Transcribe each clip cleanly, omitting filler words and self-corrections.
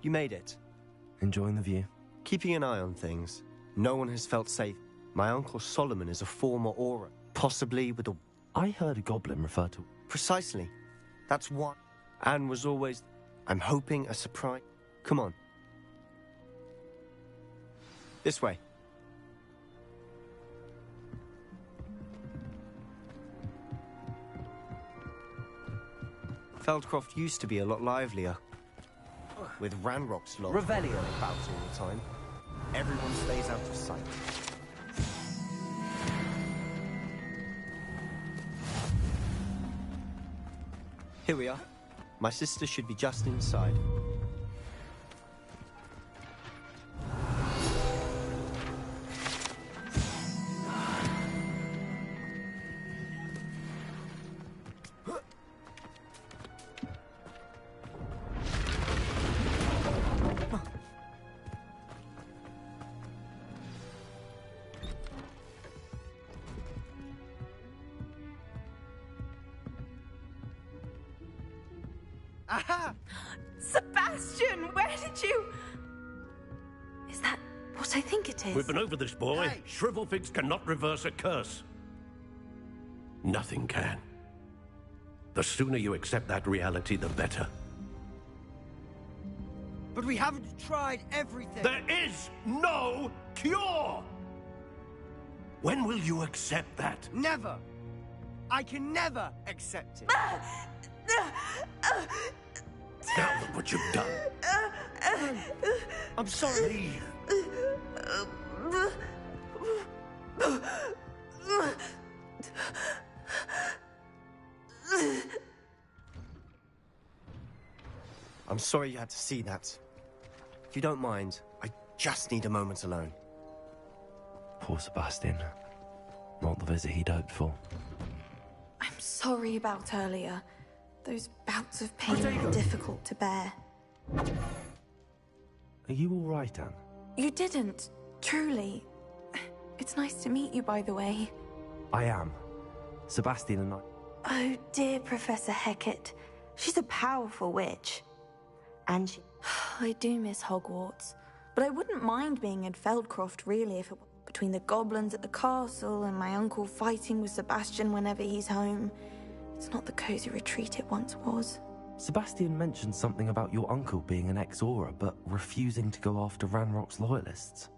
You made it. Enjoying the view? Keeping an eye on things. No one has felt safe. My Uncle Solomon is a former Auror, possibly with a... I heard a goblin refer to... Precisely. That's what... Anne was always... I'm hoping a surprise... Come on. This way. Feldcroft used to be a lot livelier. With Ranrock's lot. Revelio about all the time. Everyone stays out of sight. Here we are. My sister should be just inside. Aha! Sebastian, where did you... Is that what I think it is? We've been over this, boy. Hey. Shrivelfigs cannot reverse a curse. Nothing can. The sooner you accept that reality, the better. But we haven't tried everything. There is no cure! When will you accept that? Never. I can never accept it. Now look what you've done. I'm sorry. I'm sorry you had to see that. If you don't mind, I just need a moment alone. Poor Sebastian. Not the visit he'd hoped for. I'm sorry about earlier. Those bouts of pain are difficult to bear. Are you all right, Anne? You didn't, truly. It's nice to meet you, by the way. I am. Sebastian and I... Oh, dear Professor Hecat. She's a powerful witch. And she... I do miss Hogwarts. But I wouldn't mind being in Feldcroft, really, if it were between the goblins at the castle and my uncle fighting with Sebastian whenever he's home. It's not the cozy retreat it once was. Sebastian mentioned something about your uncle being an ex-Auror, but refusing to go after Ranrock's loyalists.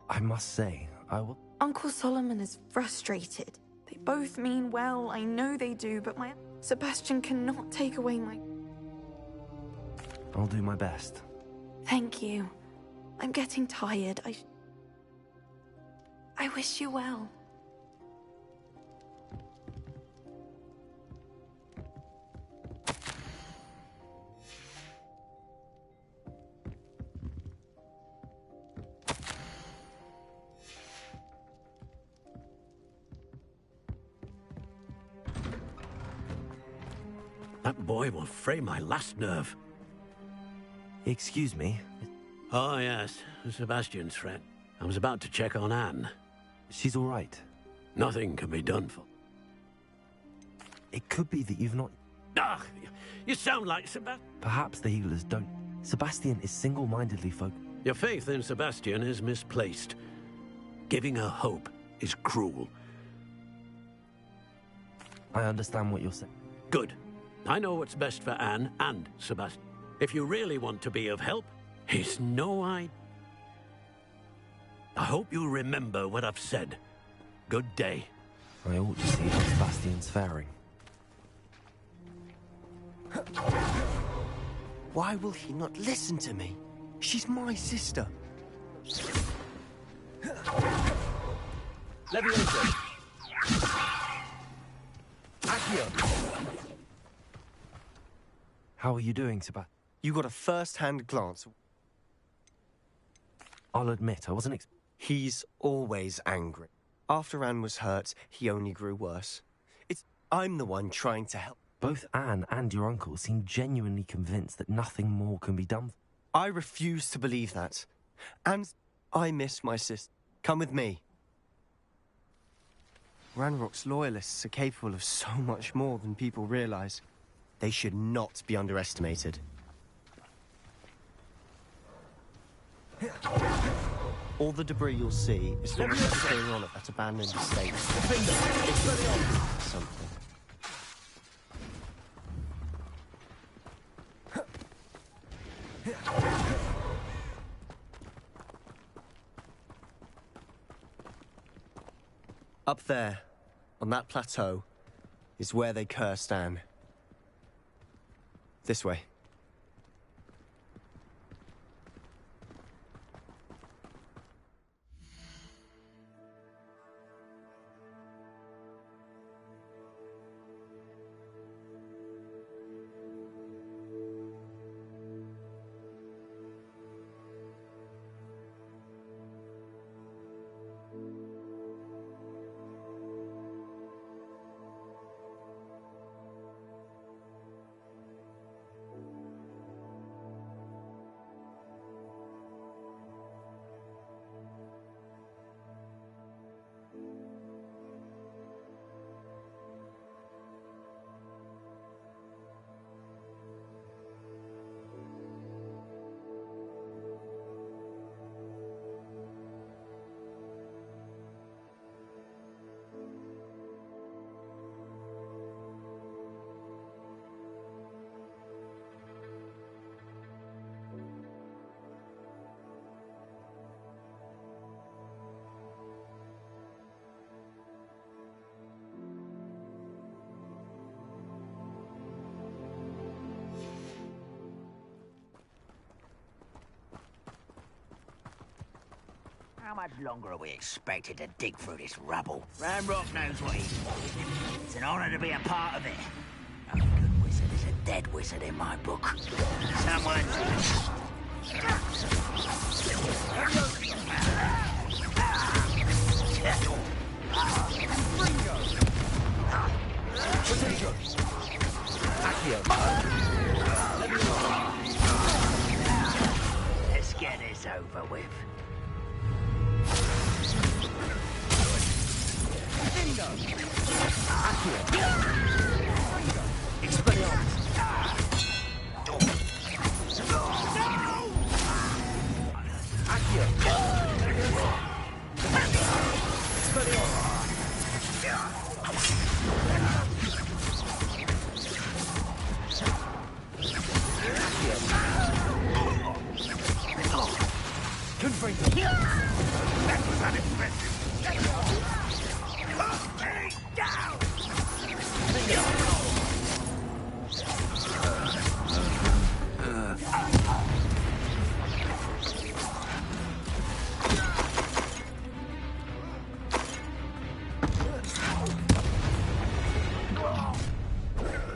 I must say, I will... Uncle Solomon is frustrated. They both mean well, I know they do, but my... Sebastian cannot take away my... I'll do my best. Thank you. I'm getting tired. I wish you well. That boy will fray my last nerve. Excuse me. Oh, yes. Sebastian's friend. I was about to check on Anne. She's all right. Nothing can be done for... It could be that you've not... Ah, you sound like Sebastian. Perhaps the healers don't. Sebastian is single-mindedly focused. Your faith in Sebastian is misplaced. Giving her hope is cruel. I understand what you're saying. Good. I know what's best for Anne and Sebastian. If you really want to be of help, it's no I hope you remember what I've said. Good day. I ought to see how Sebastian's faring. Why will he not listen to me? She's my sister. Leviation. Accio. How are you doing, Sebastian? You got a first-hand glance. I'll admit, I wasn't He's always angry. After Anne was hurt, he only grew worse. I'm the one trying to help. Both Anne and your uncle seem genuinely convinced that nothing more can be done. I refuse to believe that. And I miss my sister. Come with me. Ranrock's loyalists are capable of so much more than people realize. They should not be underestimated. All the debris you'll see is from what's going on at that abandoned estate. Something. Up there, on that plateau, is where they cursed Anne. This way. How much longer are we expected to dig through this rubble? Ranrock knows what he's doing. It's an honor to be a part of it. A good wizard is a dead wizard in my book. Someone... Let's get this over with.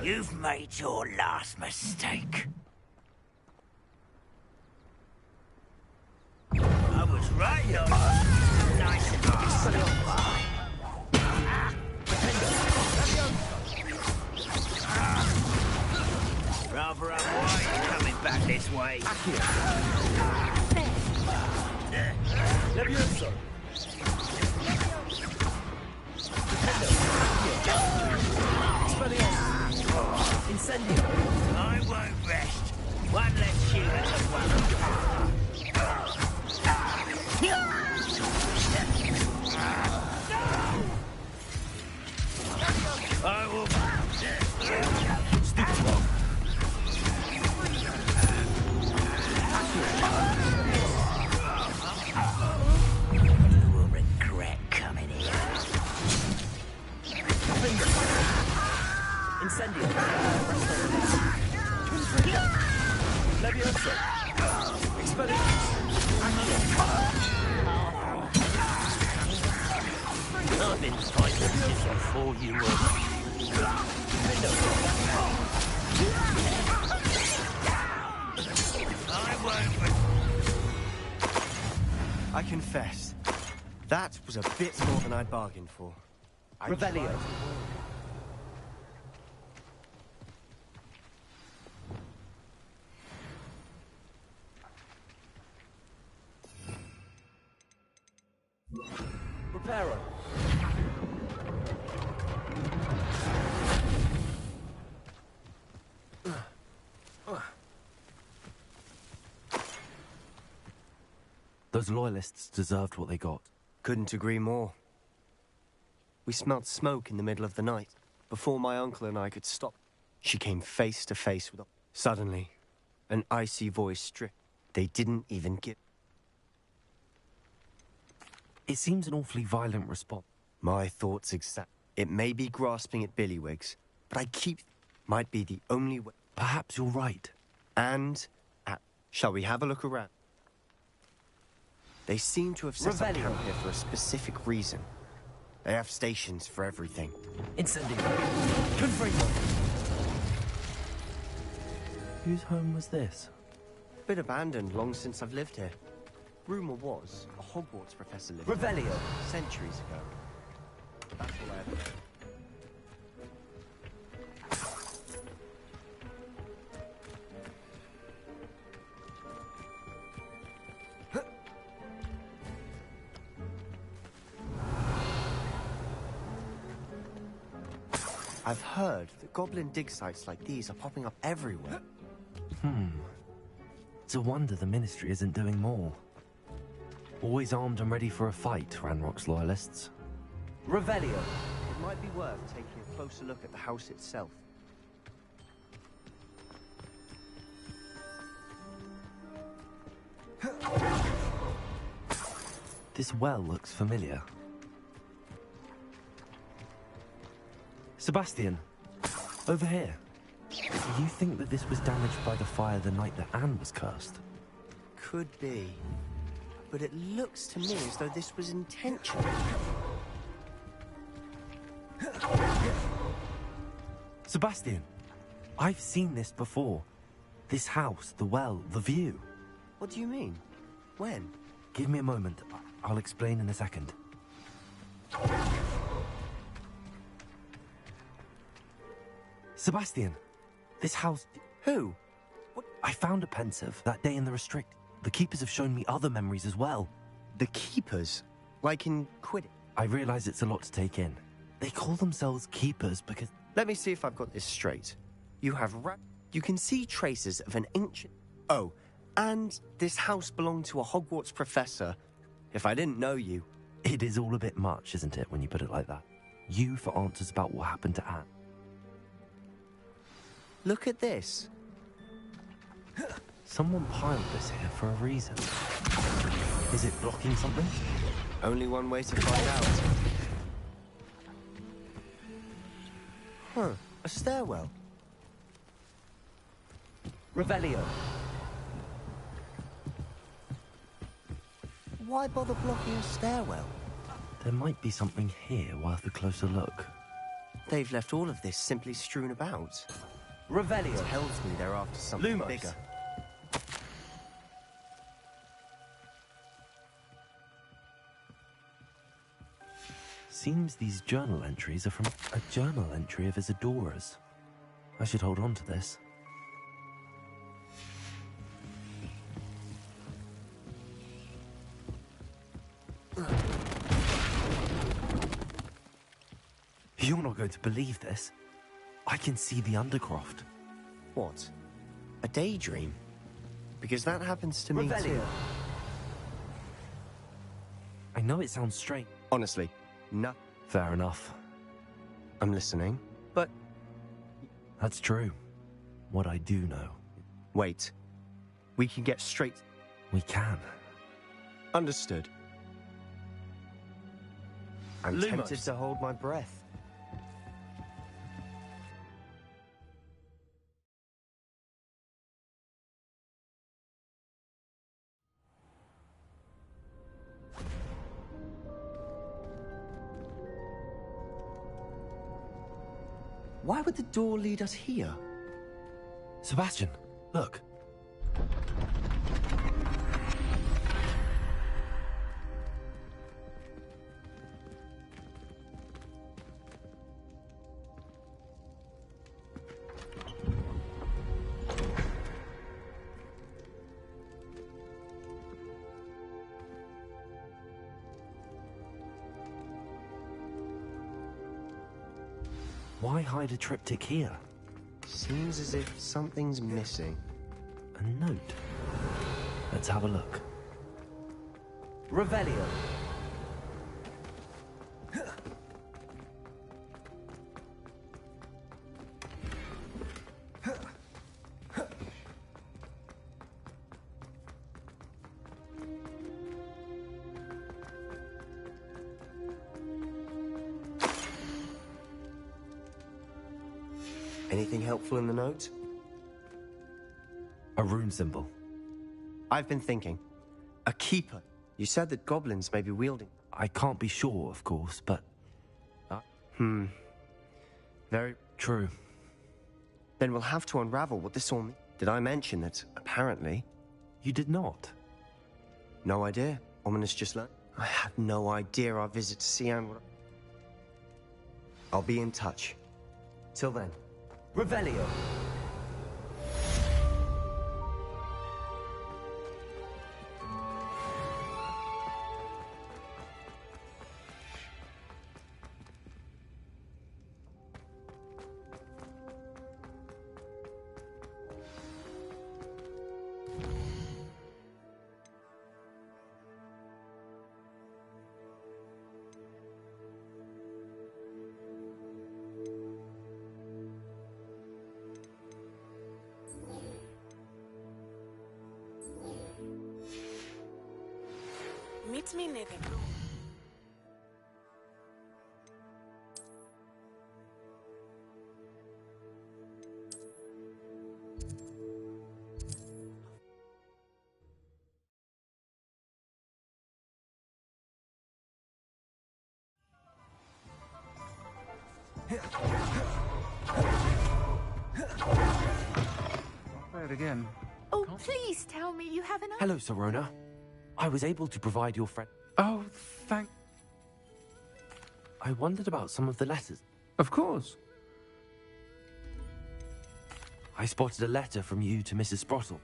You've made your last mistake. I was right, though. Nice and rather unwise coming back this way. Incendio. I won't rest. One less shooter to one. I will... Stick to one. You will regret coming here. Incendio. Levioso. Expelliarmus. I've been fighting this before you were. I confess, that was a bit more than I'd bargained for. Revelio. Reparo. Those loyalists deserved what they got. Couldn't agree more. We smelled smoke in the middle of the night. Before my uncle and I could stop, she came face to face with us. Suddenly, an icy voice stripped. They didn't even get... It seems an awfully violent response. My thoughts exact. It may be grasping at billywhigs, but I keep... might be the only way... Perhaps you're right. And... shall we have a look around? They seem to have set up camp here for a specific reason. They have stations for everything. Incendiary. Confringo. Whose home was this? Bit abandoned long since I've lived here. Rumor was a Hogwarts professor lived Revelio. here centuries ago. That's all I ever know. I've heard that goblin dig sites like these are popping up everywhere. It's a wonder the Ministry isn't doing more. Always armed and ready for a fight, Ranrock's loyalists. Revelio. It might be worth taking a closer look at the house itself. This well looks familiar. Sebastian, over here. Do you think that this was damaged by the fire the night that Anne was cursed? Could be. But it looks to me as though this was intentional. Sebastian, I've seen this before. This house, the well, the view. What do you mean? When? Give me a moment. I'll explain in a second. Sebastian, this house... Who? What? I found a pensive that day in the Restrict. The Keepers have shown me other memories as well. The Keepers? Like in Quidditch? I realize it's a lot to take in. They call themselves Keepers because... Let me see if I've got this straight. You have You can see traces of an ancient... Oh, and this house belonged to a Hogwarts professor. If I didn't know you... It is all a bit much, isn't it, when you put it like that? You for answers about what happened to Anne. Look at this. Someone piled this here for a reason. Is it blocking something? Only one way to find out. Huh, a stairwell. Revelio. Why bother blocking a stairwell? There might be something here worth a closer look. They've left all of this simply strewn about. Revelio. It tells me they're after something Lumos. bigger. Seems these journal entries are from a journal entry of Isadora's. I should hold on to this. You're not going to believe this. I can see the Undercroft. What? A daydream? Because that happens to me too. I know it sounds strange. Honestly, no. Fair enough. I'm listening, but... That's true. What I do know. Wait. We can get straight... We can. Understood. I'm Lumos. tempted to hold my breath. Why would the door lead us here? Sebastian, look. Why hide a triptych here? Seems as if something's missing. A note. Let's have a look. Revelio. Anything helpful in the note? A rune symbol. I've been thinking. A keeper. You said that goblins may be wielding. I can't be sure, of course, but... Very True. Then we'll have to unravel what this all means. Did I mention that, apparently? You did not. No idea. Ominous just learned. I had no idea our visit to Sian would... I'll be in touch. Till then. Revelio. Meet me near the room. Play it again. Oh, please tell me you have an... Hello, Sorona. I was able to provide your friend... Oh, thank... I wondered about some of the letters. Of course. I spotted a letter from you to Mrs. Sprottle.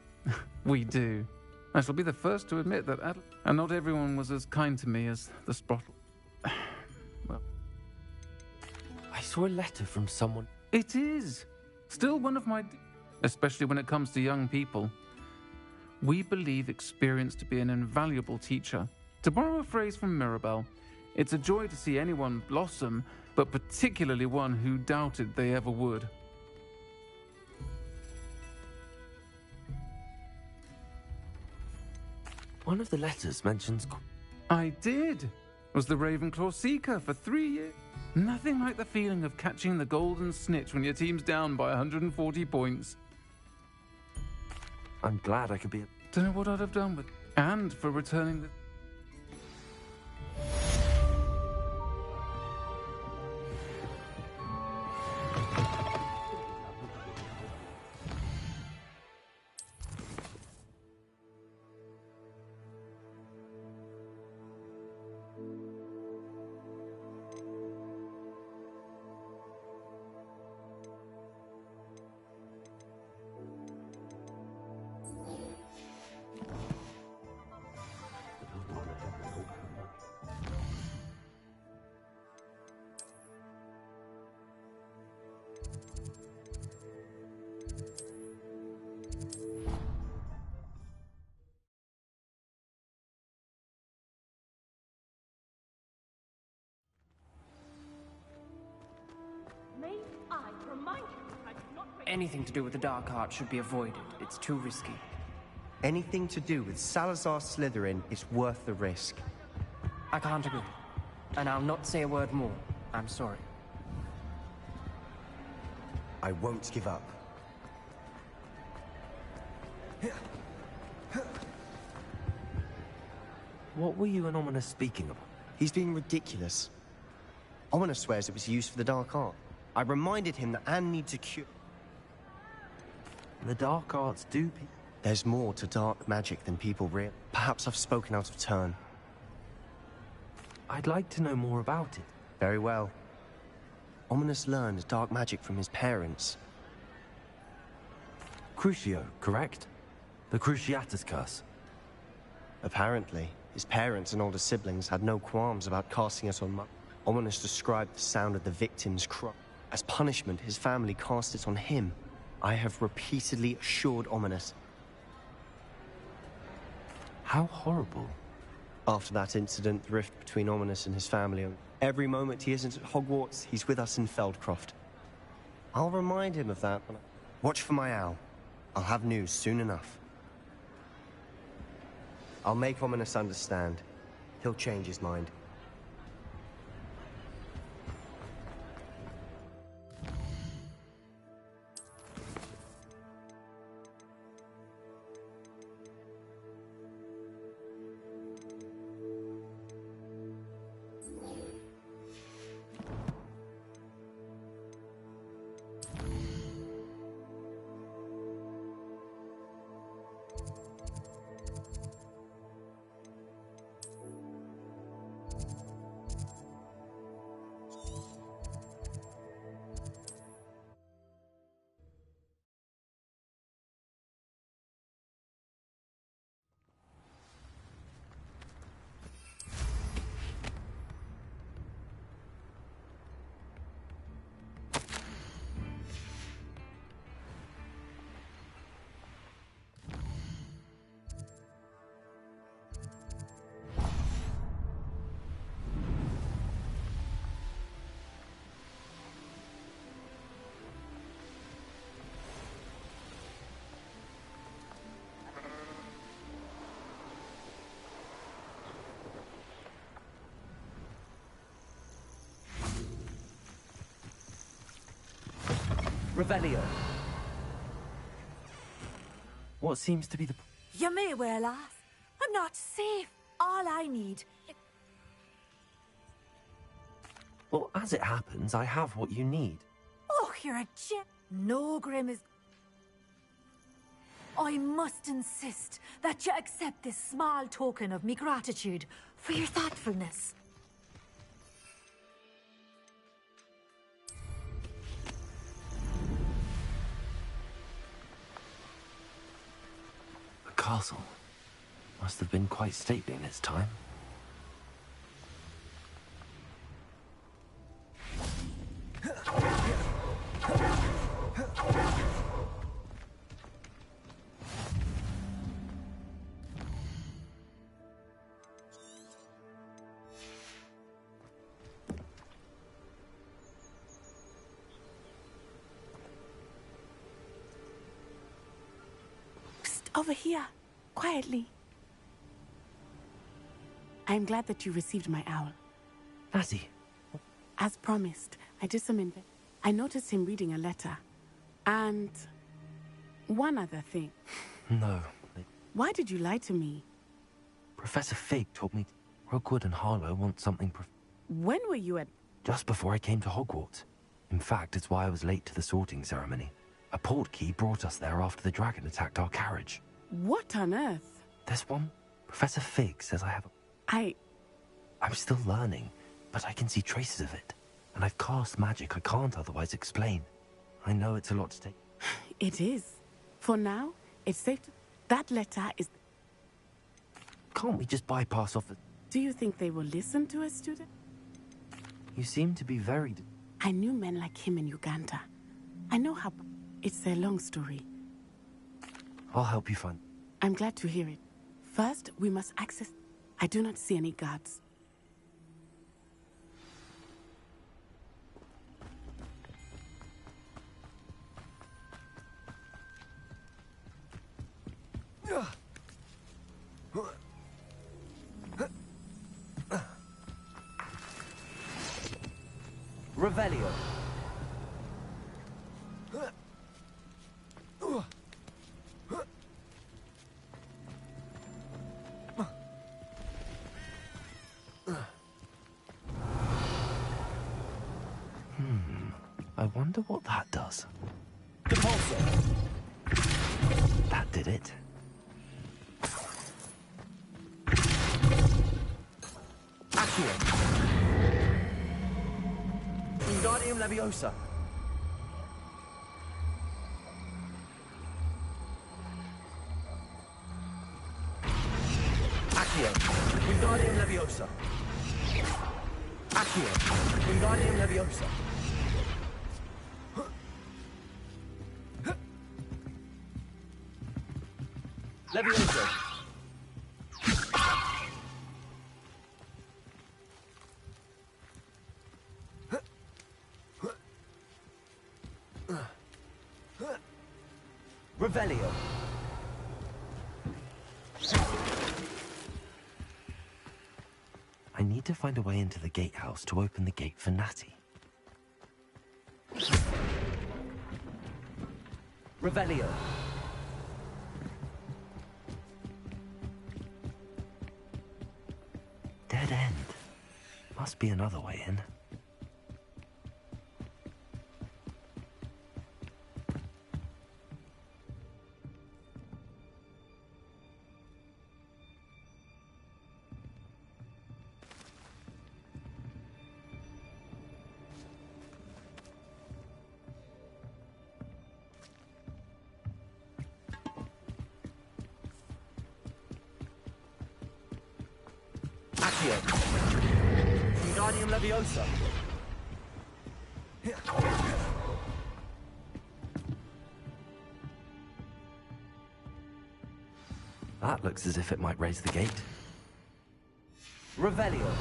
We do. I shall be the first to admit that and not everyone was as kind to me as the Sprottle. Well, I saw a letter from someone... it is. Still one of my... especially when it comes to young people. We believe experience to be an invaluable teacher. To borrow a phrase from Mirabelle, it's a joy to see anyone blossom, but particularly one who doubted they ever would. One of the letters mentions... I did. Was the Ravenclaw Seeker for 3 years. Nothing like the feeling of catching the golden snitch when your team's down by 140 points. I'm glad I could be... Don't know what I'd have done with... And for returning the... Anything to do with the dark art should be avoided. It's too risky. Anything to do with Salazar Slytherin is worth the risk. I can't agree. And I'll not say a word more. I'm sorry. I won't give up. What were you and Ominous speaking about? He's being ridiculous. Ominous swears it was used for the dark art. I reminded him that Anne needs a cure. The dark arts do... There's more to dark magic than people realize. Perhaps I've spoken out of turn. I'd like to know more about it. Very well. Ominous learned dark magic from his parents. Crucio, correct? The Cruciatus curse. Apparently, his parents and older siblings had no qualms about casting it on Ominous described the sound of the victim's cry. As punishment, his family cast it on him. I have repeatedly assured Ominous. How horrible. After that incident, the rift between Ominous and his family, and every moment he isn't at Hogwarts, he's with us in Feldcroft. I'll remind him of that. Watch for my owl. I'll have news soon enough. I'll make Ominous understand. He'll change his mind. Revelio. What seems to be the... You may well laugh. I'm not safe. All I need... Well, as it happens, I have what you need. Oh, you're a gem. No, Grim is... I must insist that you accept this small token of me gratitude for your thoughtfulness. The castle must have been quite stately in its time. Over here, quietly. I'm glad that you received my owl. Lassie. As promised, I did some I noticed him reading a letter. And one other thing. No. Why did you lie to me? Professor Fig told me Rookwood and Harlow want something. When were you at... Just before I came to Hogwarts. In fact, it's why I was late to the sorting ceremony. A portkey brought us there after the dragon attacked our carriage. What on earth? There's one. Professor Fig says I have a... I'm still learning, but I can see traces of it. And I've cast magic I can't otherwise explain. I know it's a lot to take. It is. For now, it's safe to... That letter is... Can't we just bypass off the... Do you think they will listen to a student? You seem to be very... I knew men like him in Uganda. I know how... It's a long story. I'll help you find... I'm glad to hear it. First, we must access... I do not see any guards. Revelio. I wonder what that does. Depulso. That did it. Accio. Wingardium Leviosa. Accio. Wingardium Leviosa. Accio. Wingardium Leviosa. Leviosa. Revelio. I need to find a way into the gatehouse to open the gate for Natty. Revelio. Dead end. Must be another way in. Accio. Wingardium Leviosa. That looks as if it might raise the gate. Revelio.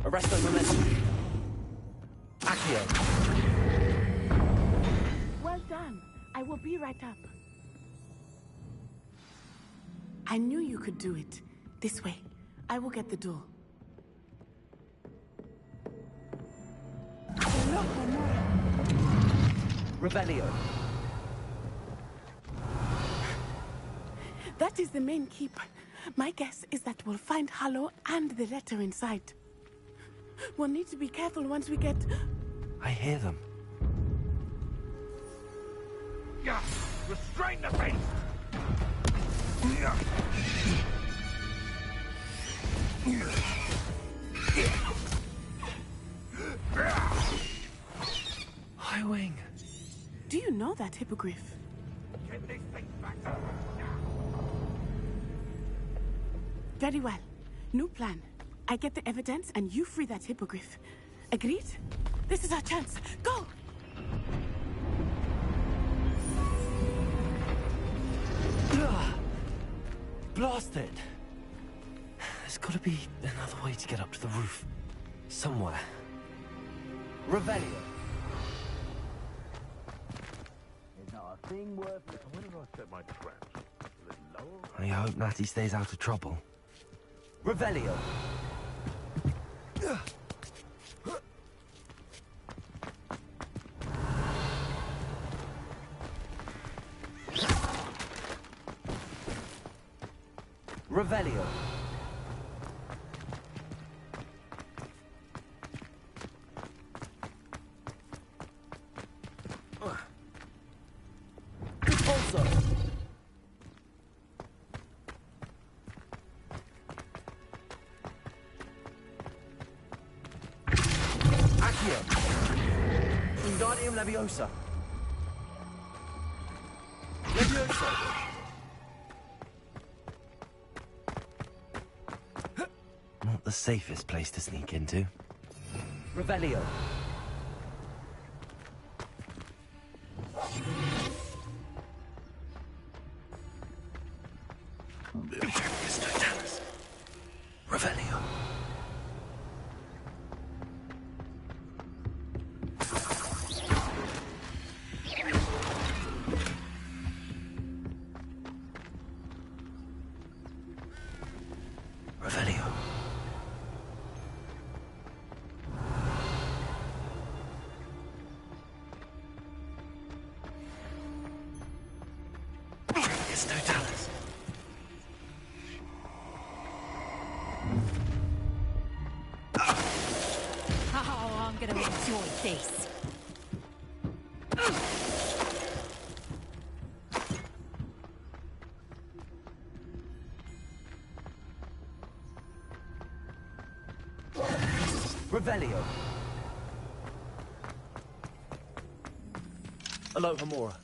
Arresto momentum. Accio. Well done. I will be right up. I knew you could do it. This way. I will get the door. Revelio. That is the main keep. My guess is that we'll find Hallow and the letter inside. We'll need to be careful once we get... I hear them. Yeah, restrain the beast! High Wing. Do you know that hippogriff? Get these things back. Very well. New plan. I get the evidence and you free that hippogriff. Agreed? This is our chance. Go! Blasted! There's got to be another way to get up to the roof. Somewhere. Revelio. There's not a thing worth it. Where did I set my traps? A little lower? I hope Natty stays out of trouble. Revelio. Revelio. Repulsor. Accio. Wingardium Leviosa. Leviosa. Not the safest place to sneak into. Revelio. Revelio. Revelio. There's no Dallas. Oh, I'm gonna enjoy this. Revelio. Aloha Mora.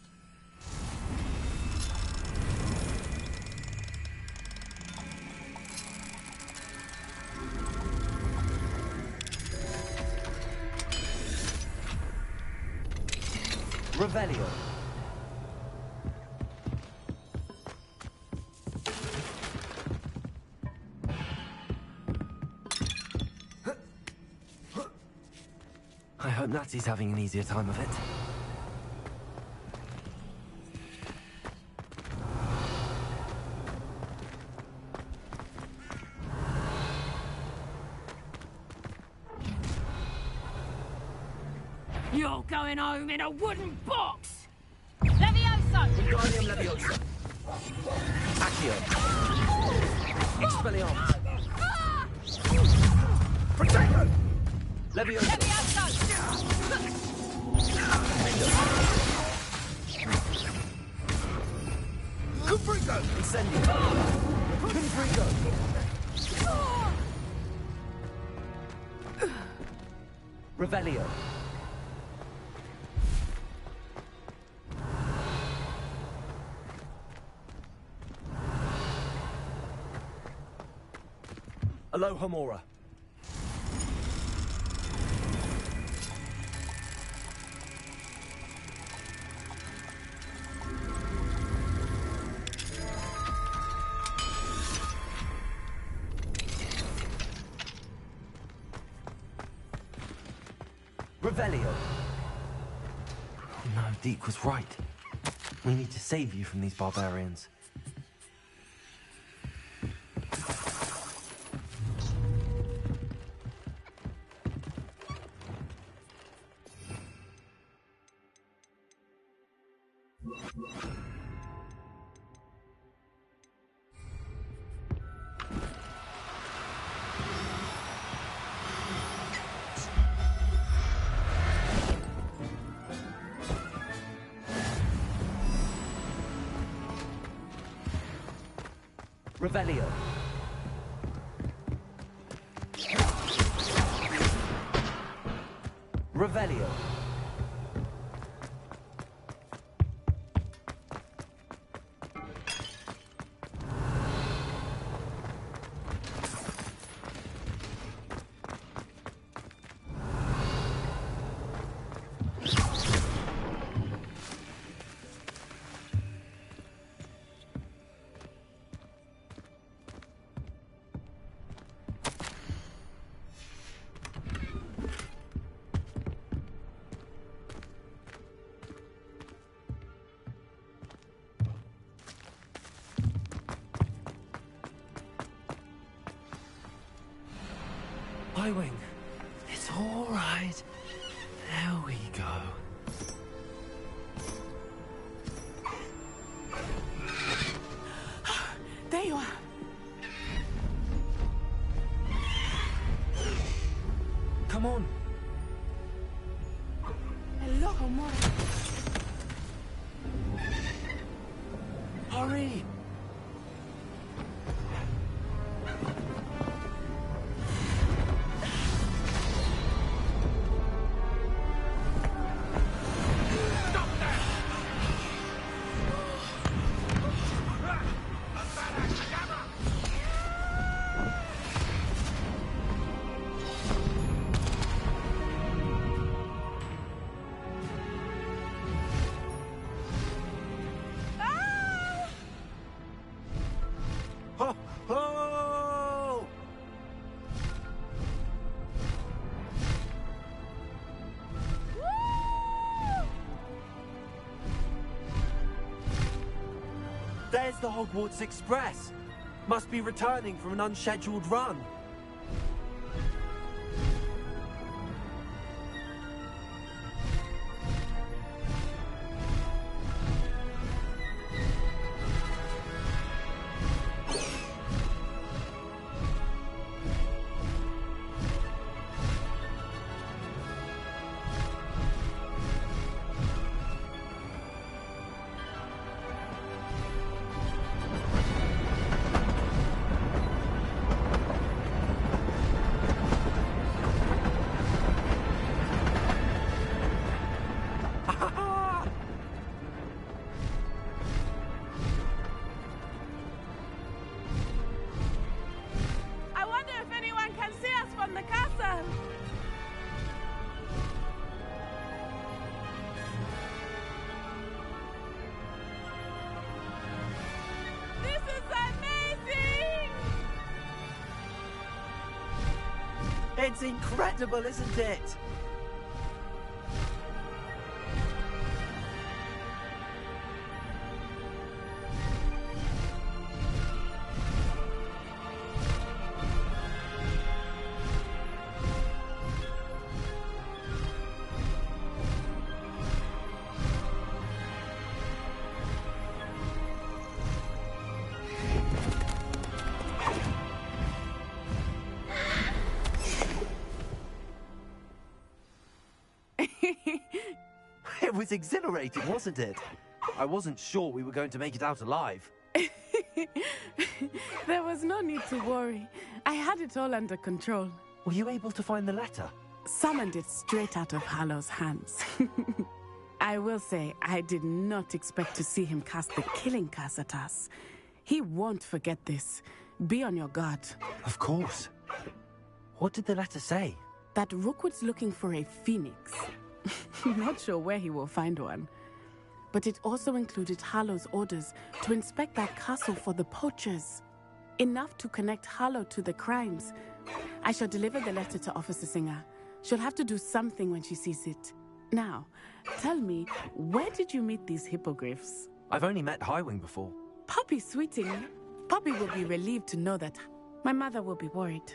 Revelio. I hope Natsy's having an easier time of it. You're going home in a wooden box! Levioso! Wingardium Leviosa. Accio. Expelliarmus. Protego! Leviosa. Confringo! Incendio. Confringo. Revelio. Aloha Mora. Revelio. Oh no, Deke was right. We need to save you from these barbarians. Revelio. Revelio. Wing. It's all right. There we go. There you are. Come on. Aloha Mora. Hurry. There's the Hogwarts Express. Must be returning from an unscheduled run. It's incredible, isn't it? It was exhilarating, wasn't it? I wasn't sure we were going to make it out alive. There was no need to worry. I had it all under control. Were you able to find the letter? Summoned it straight out of Hallow's hands. I will say, I did not expect to see him cast the killing curse at us. He won't forget this. Be on your guard. Of course. What did the letter say? That Rookwood's looking for a phoenix. Not sure where he will find one. But it also included Hallow's orders to inspect that castle for the poachers. Enough to connect Hallow to the crimes. I shall deliver the letter to Officer Singer. She'll have to do something when she sees it. Now, tell me, where did you meet these hippogriffs? I've only met Highwing before. Poppy Sweeting. Poppy will be relieved to know that. My mother will be worried.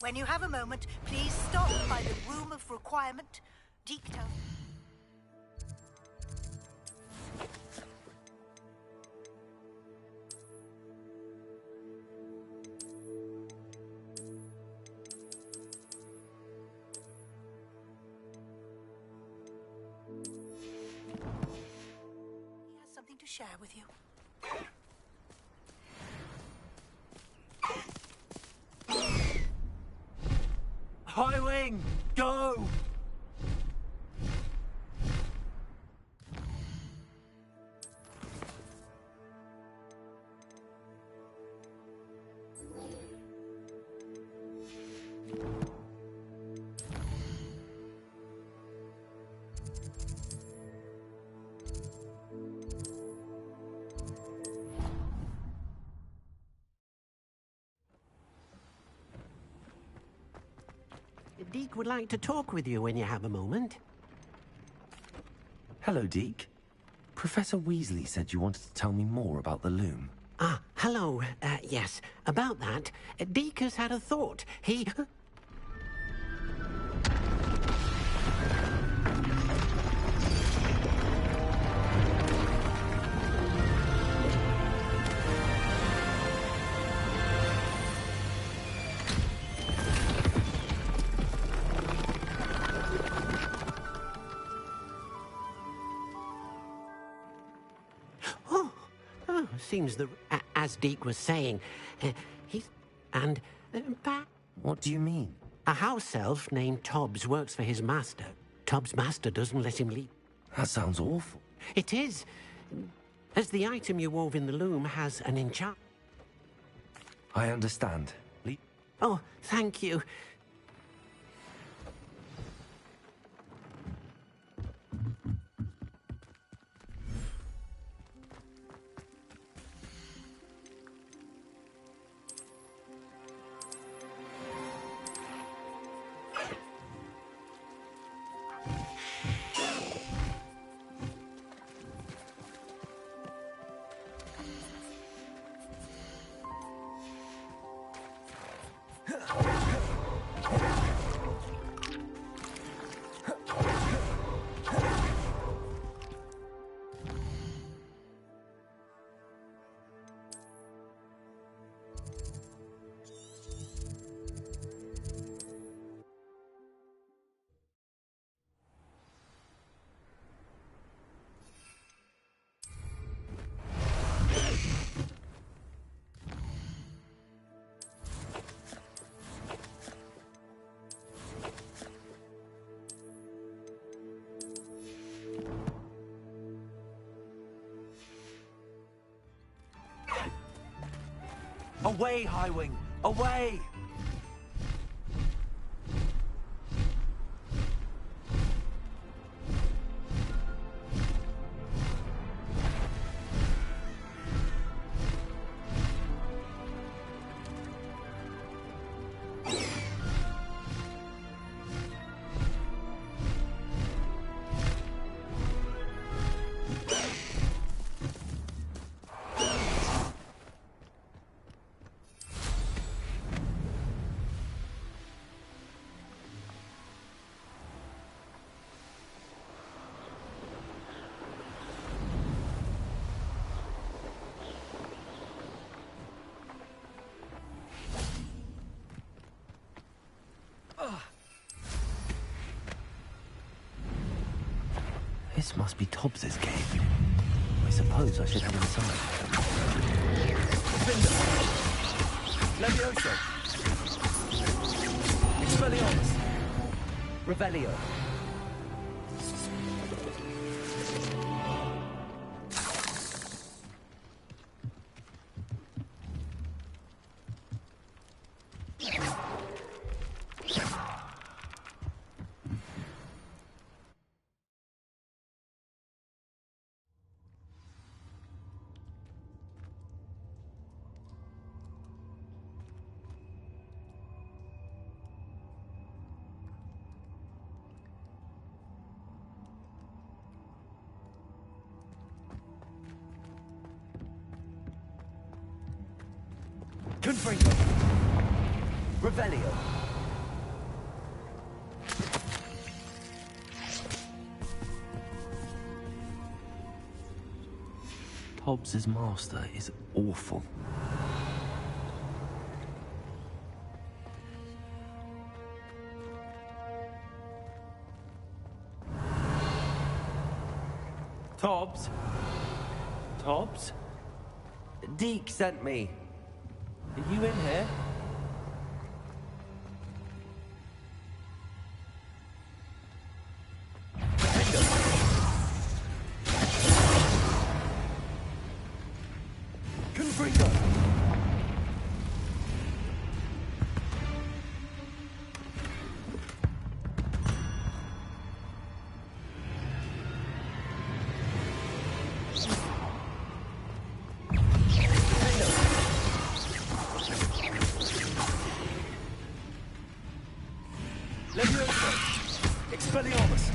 When you have a moment, please stop by the Room of Requirement. Deke tells... He has something to share with you. Highwing, go! Deke would like to talk with you when you have a moment. Hello, Deke. Professor Weasley said you wanted to tell me more about the loom. Ah, hello. Yes, about that. Deke has had a thought. He... Seems as Deke was saying, What do you mean? A house elf named Tobbs works for his master. Tobbs' master doesn't let him leave. That sounds awful. It is. As the item you wove in the loom has an enchant. I understand. Oh, thank you. Away, Highwing! Away! This must be Tobbs's cave. I suppose I should head inside. Defender! Levioso! Expelliarmus! Revelio! Confringo! Revelio! Tobbs's master is awful. Tobbs? Tobbs? Deke sent me. Are you in here? Confringo! Levioso! Expelliarmus!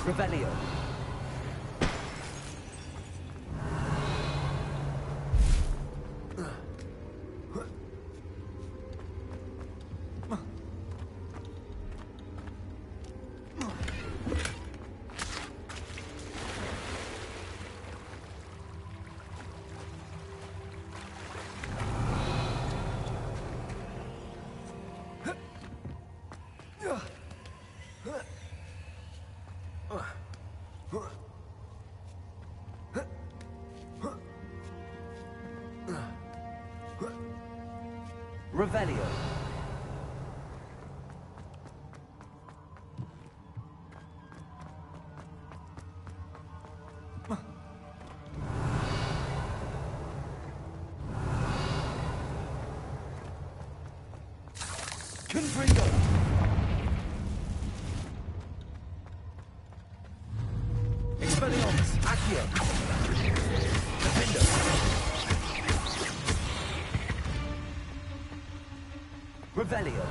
Revelio! Revelio! Confringo! Expelliarmus! Accio! Defender! Revelio!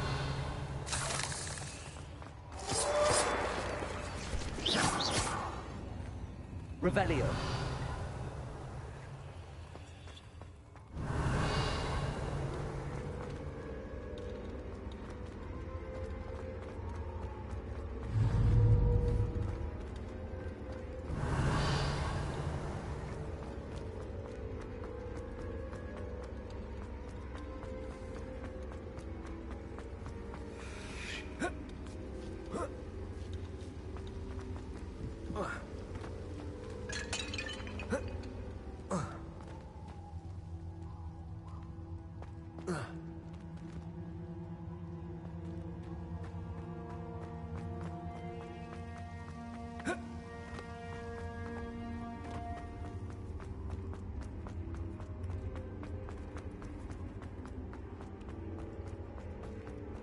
Revelio!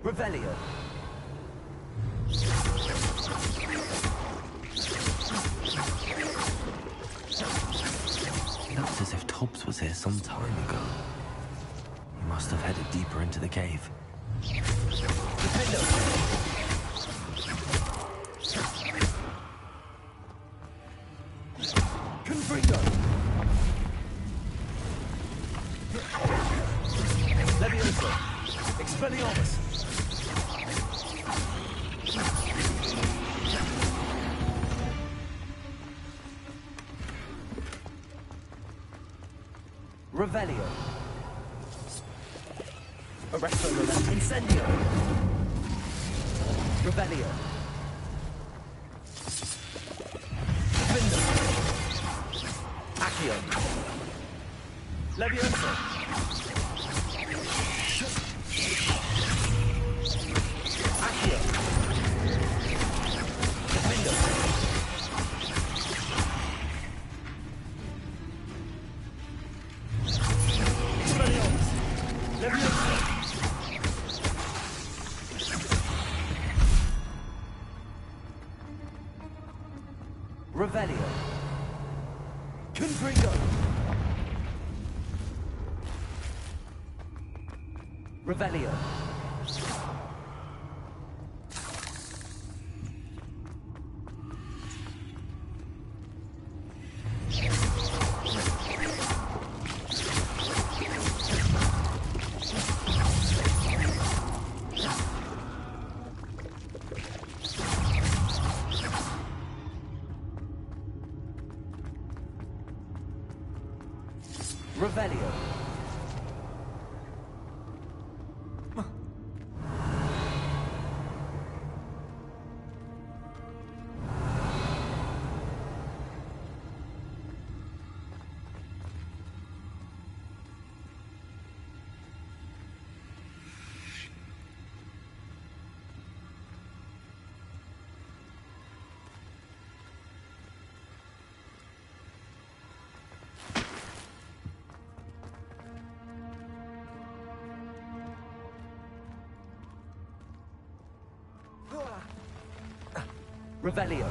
Revelio. It looks as if Tobbs was here some time ago. He must have headed deeper into the cave. Confringo! Levioso! Expelliarmus! Revelio! Arresto Rolette! Incendio! Revelio! Defendo! Accio! Levioso! Accio! Defendo! Expelliarmus! Levioso! Revelio! Confringo! Revelio! Revelio! Revelio!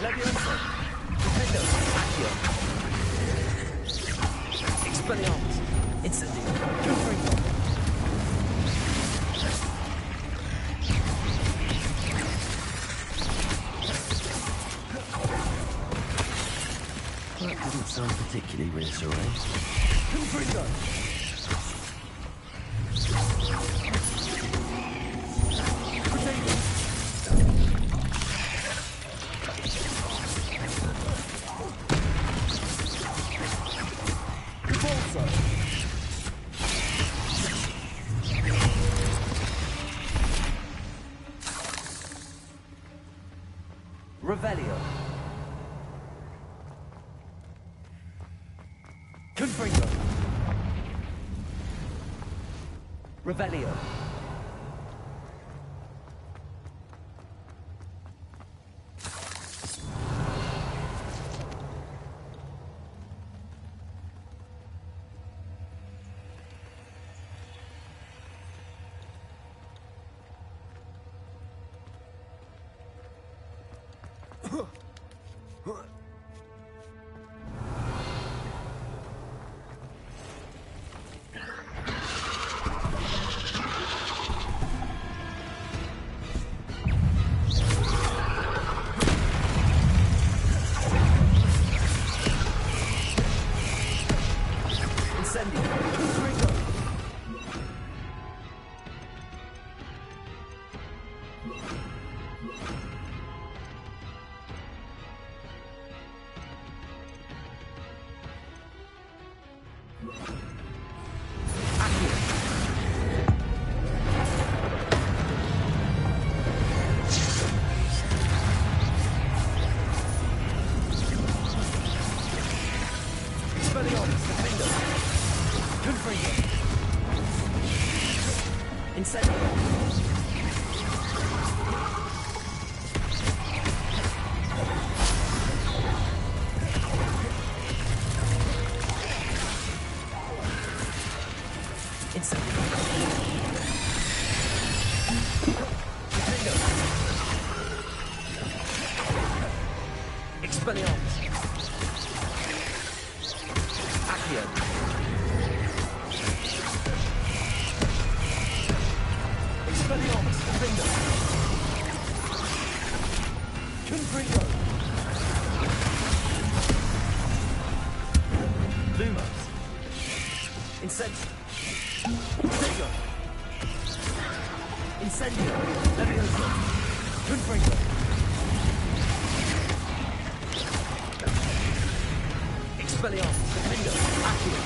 Levioso! Defendo! Accio! Expelliarmus! Incendio! Confringo! That doesn't sound particularly reassuring. Confringo! Revelio! Confringo! Revelio! Expelliarmus. Accio. Expelliarmus. Finger. Confringo. Lumos. Incendio. Confringo. Incendio. Levioso. Confringo. Expelliarmus. Confringo. Accio.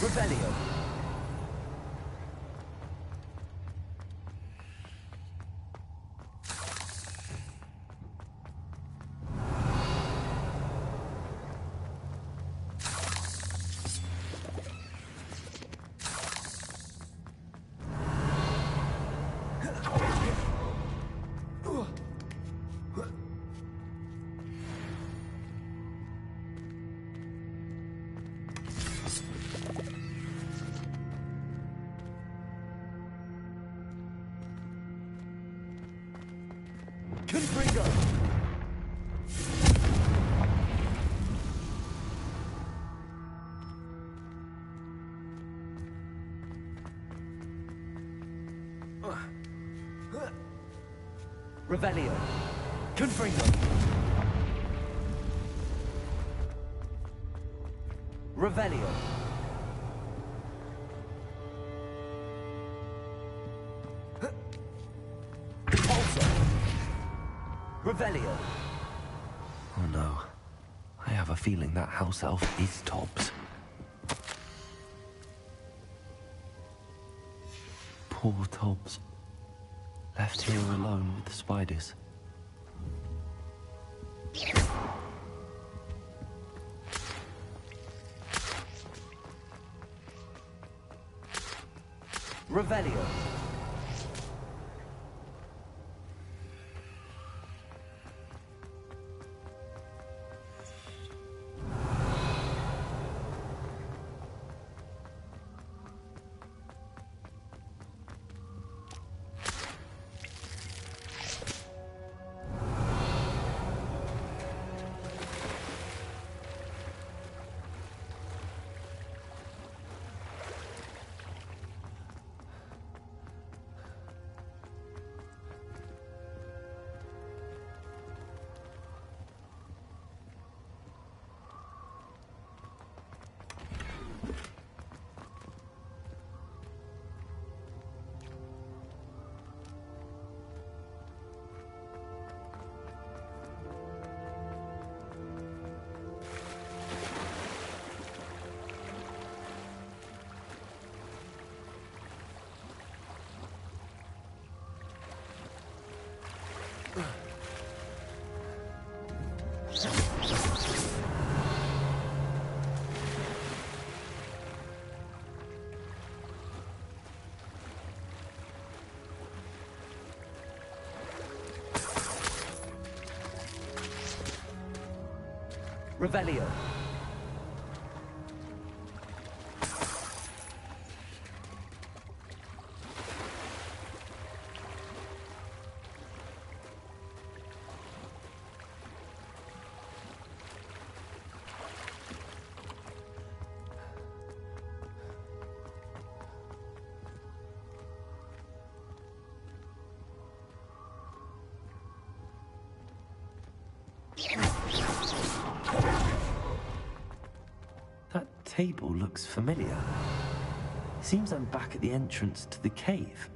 Revelio. Confringo. Revelio. Confringo. Revelio. Revelio. Oh no. I have a feeling that house elf is Tobbs. Poor Tobbs. Left here alone with the spiders. Revelio. Revelio. That table looks familiar. Seems I'm back at the entrance to the cave.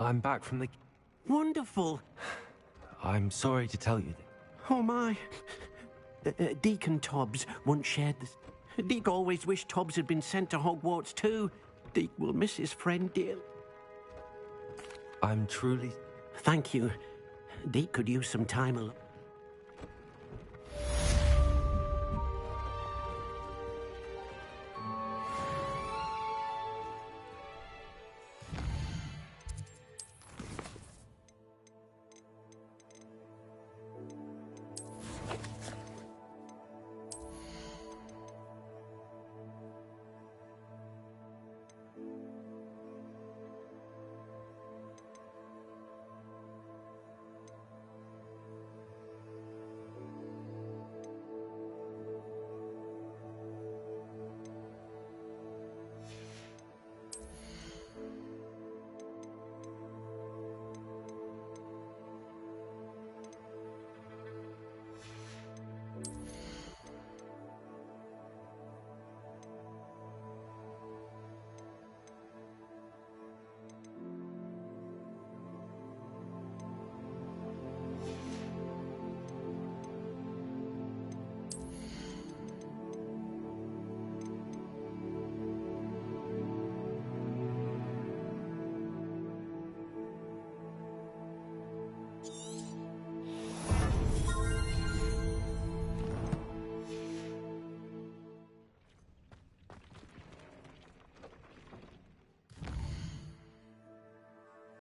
I'm back from the... Wonderful. I'm sorry to tell you that... Oh, my. Deacon Tobbs once shared this. Deke always wished Tobbs had been sent to Hogwarts too. Deke will miss his friend dearly. I'm truly... Thank you. Deke could use some time alone.